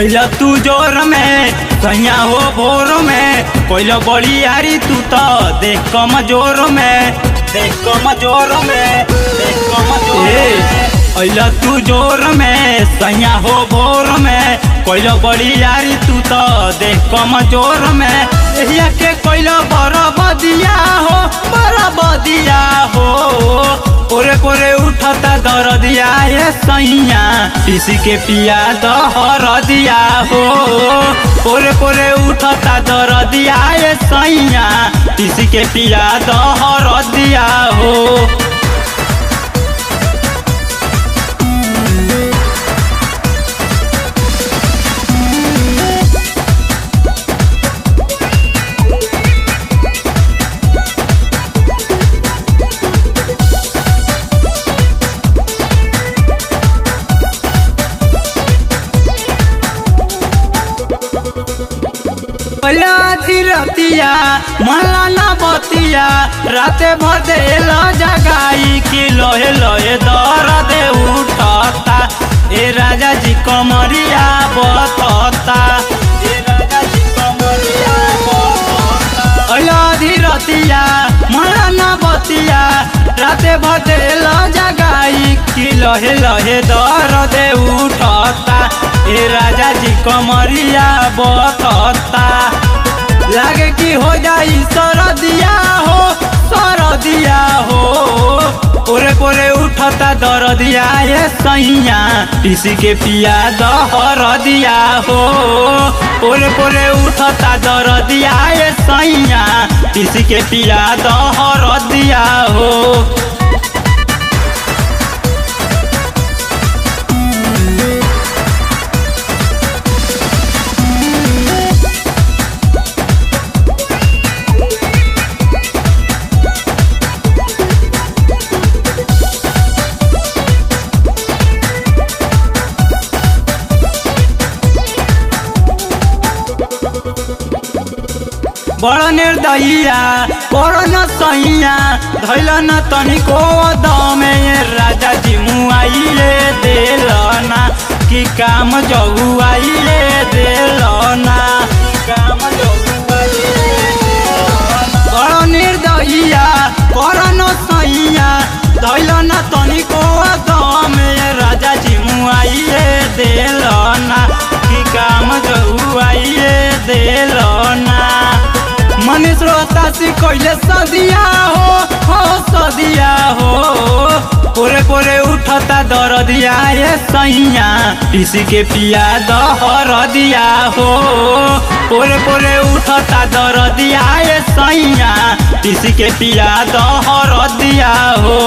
अइला तू जोर में सैया हो भोर में कोइला बड़ी यारी तू तो देख कमजोर में अइला तू जोर में सैया हो भोर में कोइला बड़ी यारी तू तो देख कमजोर में एहिया के कोइला बरबदिया हो ओरे कोरे उठता दरदिया ये सैया पीसी के पिया दहर दिया हो ओरे कोरे उठता दरदिया ये सैया पीसी के पिया दहर दिया हो। रतिया मला ना बतिया राते भर देला जगाई कि लोहे लोहे दर्द उठता ए राजा जी कमरिया बतता रतिया मला ना बतिया राते भर देला जगाई कि लोहे लोहे दर्द उठता ए राजा जी कमरिया बतता लागे कि हो जाई सरदिया हो ओरे पोरे उठता दरदिया ये सैया पीसी के पिया दहर दिया हो ओरे पोरे उठता दरदिया ये सैया पीसी के पिया दहर दिया हो। बड़ निर्दयिया बड़ न सैया धैल न तनिको दमे राजा जी मुआइले देलना कि काम जहुआइले देलना बड़ निर्दयिया बड़ न सैया धैल न तनिको दमे राजा जी मुआइले देलना कि काम जहुआइले देलना मनीष रोहतासी कोइले सदिया हो पोरे पोरे उठता दरदिया ये सैया पीसी के पिया दहर दिया हो पोरे पोरे उठता दरदिया ये सैया पीसी के पिया दहर दिया हो।